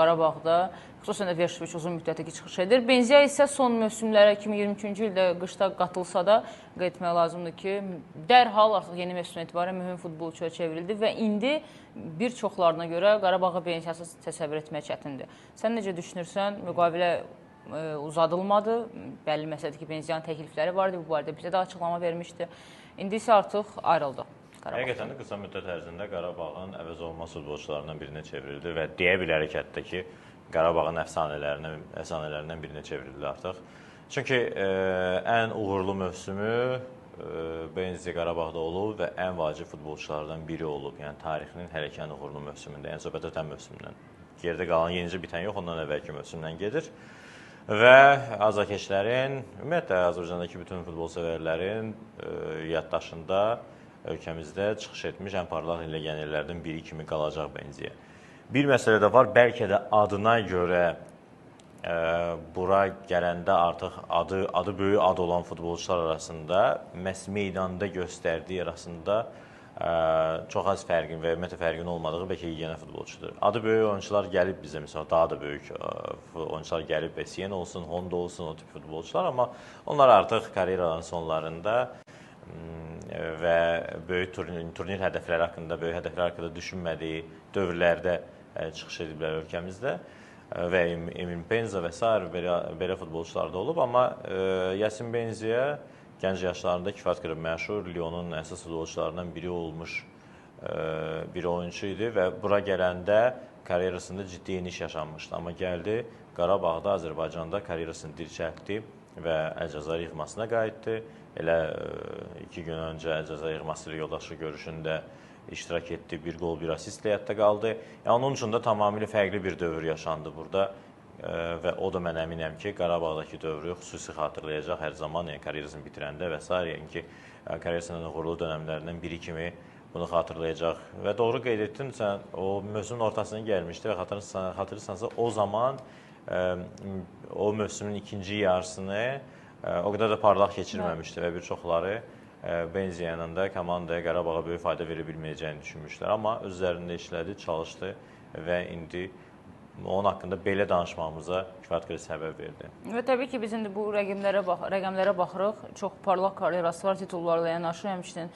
Qarabağda, xüsusən də Verşiç uzun müddətli çıxış edir. Benziya isə son mövsümlərə 2023-cü ildə qışda qatılsa da qeyd etmək lazımdır ki, dərhal artıq yeni mövsümdən etibarən mühüm futbolçuya çevrildi və indi bir çoxlarına görə Qarabağı benziyasız təsəvvür etmək çətindir. Sən necə düşünürsən? Müqavilə uzadılmadı. Bəlli məsələdir ki, benziyanın təklifləri vardı. Bu barədə bizə də açıqlama vermişdi. İndi isə artıq ayrıldı. Həqiqətən də qısa müddət ərzində Qarabağın əvəz olunmaz futbolçularından birinə çevrildi və deyə bilərik hətta ki, Qarabağın əfsanələrindən birinə çevrildi artıq. Çünki ən uğurlu mövsümü Benzi Qarabağda olub və ən vacib futbolçulardan biri olub. Yəni tarixinin hələ ki ən uğurlu mövsümündə, yəni söhbət ötən mövsümdən. Gerdə qalan yenicə bitən yox, ondan əvvəlki mövsümdən gedir. Və azarkeşlərin, ümumiyyətlə Azərbaycandakı bütün futbol sevərlərin yaddaşında ölkəmizdə çıxış etmiş ən parlaq legionerlərdən biri kimi qalacaq Benziyə. Bir məsələ də var, bəlkə də adına görə bura gələndə artıq adı böyük ad olan futbolçular arasında məhz meydanda göstərdiyi arasında çox az fərqin və ümumiyyətlə fərqin olmadığı bəlkə yeganə futbolçudur. Adı böyük oyuncular gəlib bizə, məsələn, daha da böyük oyuncular gəlib, Essien olsun, Honda olsun, o tip futbolçular, amma onlar artıq karyeraların sonlarında və böyük turnir hədəfləri haqqında düşünmədiyi dövrlərdə çıxış ediblər ölkəmizdə və Emin Penza və s. belə futbolçular da olub. Amma Yasin Benziyə gənc yaşlarında kifayət qədər məşhur, Lyonun əsas futbolçularından biri olmuş bir oyuncu idi və bura gələndə karyerasında ciddi eniş yaşanmışdı. Amma gəldi, Qarabağda, Azərbaycanda karyerasını dirçəltdi və Əlcəzair yığmasına qayıtdı. Elə 2 gün öncə Əlcəzair yığması ilə yoldaşlıq görüşündə iştirak etdi, bir qol, bir asistlə həyatda qaldı. Onun üçün də tamamilə fərqli bir dövr yaşandı burada və o da mən əminəm ki, Qarabağdakı dövrü xüsusi xatırlayacaq hər zaman, yəni karyerasını bitirəndə və s. Yəni ki, karyerasının uğurlu dönəmlərindən biri kimi bunu xatırlayacaq. Və doğru qeyd etdin, sən o mövsümün ortasına gəlmişdi və xatırlayırsansa o zaman o mövsümün ikinci yarısını o qədər də parlaq keçirməmişdi və bir çoxları Benziya ilə də komandaya Qarabağa böyük fayda verə bilməyəcəyini düşünmüşlər. Amma öz üzərində işlədi, çalışdı və indi onun haqqında belə danışmamıza kifayət qədər səbəb verdi. Və təbii ki, biz indi bu rəqəmlərə baxırıq. Çox parlaq karyerası var, titullarla yanaşı, həmçinin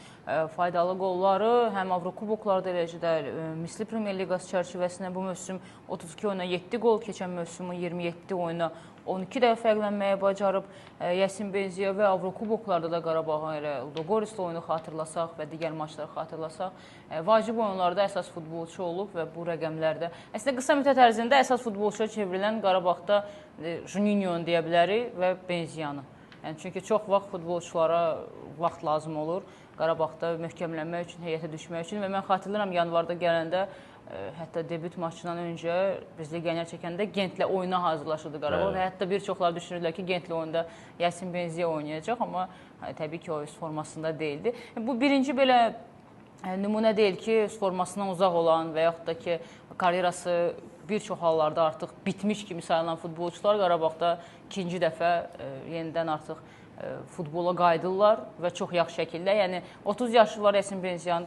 faydalı qolları, həm Avrokuboklarda, eləcə də Misli Premyer Liqası çərçivəsində bu mövsüm 32 oyuna 7 qol, keçən mövsümün 27 oyuna 12 dəfə fərqlənməyə bacarıb. Yasin Benziya və Avrokuboklarda da Qarabağın elə Ludogoris'lə oyunu xatırlasaq və digər maçları xatırlasaq, vacib oyunlarda əsas futbolçu olub və bu rəqəmlərdə əslində qısa müddət ərzində əsas futbolçuya çevrilən Qarabağda Juninho'nu deyə bilərik və Benziyanı. Yəni çünki çox vaxt futbolçulara vaxt lazım olur Qarabağda möhkəmlənmək üçün, heyətə düşmək üçün və mən xatırlayıram yanvarda gələndə hətta debüt maçından öncə biz legioner çəkəndə Gentlə oyuna hazırlaşırdı Qarabağ və hətta bir çoxları düşünürdülər ki, Gentlə oyunda Yasin Benziya oynayacaq, amma təbii ki, o öz formasında deyildi. Bu birinci belə nümunə deyil ki, formasından uzaq olan və yaxud da ki, karyerası bir çox hallarda artıq bitmiş kimi sayılan futbolçular Qarabağda ikinci dəfə yenidən artıq futbola qayıdırlar və çox yaxşı şəkildə. Yəni 30 yaşı var Yasin Benziyanın.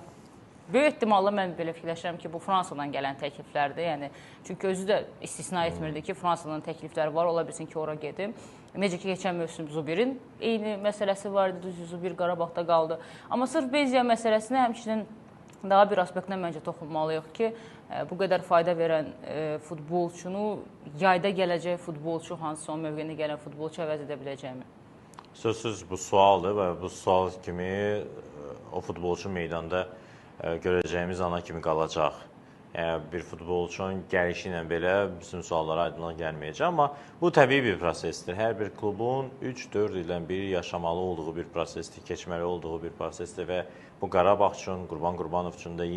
Böyük ehtimalla mən belə fikirləşirəm ki, bu Fransadan gələn təkliflərdir. Yəni, çünki özü də istisna etmirdi ki, Fransadan təkliflər var, ola bilsin ki, ora gedim. Necə ki, keçən mövsüm Zubir'in eyni məsələsi var idi, Zubir Qarabağda qaldı. Amma sırf Benziya məsələsinə həmçinin daha bir aspektlə məncə toxunmalıyıq ki, bu qədər fayda verən futbolçunu yayda gələcək futbolçu, hansı son mövqeyində gələn futbolçu əvəz edə biləcəkmi? Sözsüz bu sualdır və bu sual kimi o futbolçu meydanda görəcəyimiz ana kimi qalacaq. Bir futbolçunun gəlişi ilə belə bütün suallara aydınlıq gəlməyəcək, amma bu təbii bir prosesdir. Hər bir klubun 3-4 ildən biri yaşamalı olduğu bir prosesdir, keçməli olduğu bir prosesdir və bu Qarabağ üçün, Qurban Qurbanov üçün də